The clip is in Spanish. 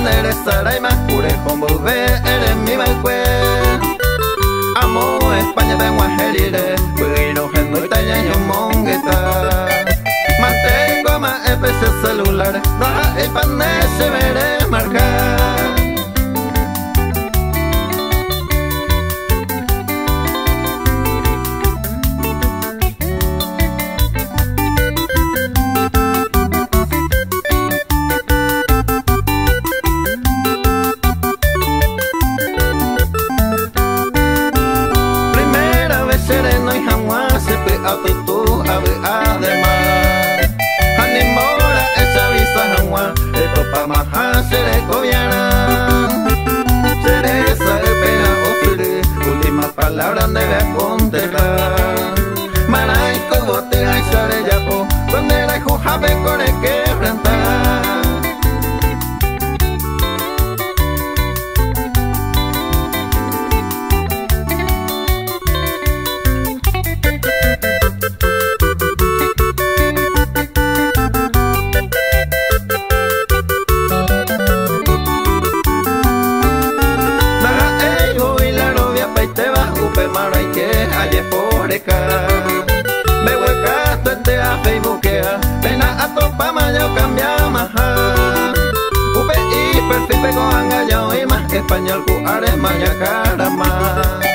eres Saraima, Curejombo, eres mi balcue. Amo España, vengo a Jerire, pero gente itaña y un mongueta. Mantengo más especie celular, baja y pan se veré marcar. Tutu ave además animora esa visa jangua el papá maja se le cobiana cereza el pena ofrece última palabra debe contestar maraico bote a sare yapo donde era jujabe con el quebrantar. Me hueca tu este a Facebookea, pena a topa mayo cambia maja. Upe y perfil pego angallao y más español cuares Oñakarama.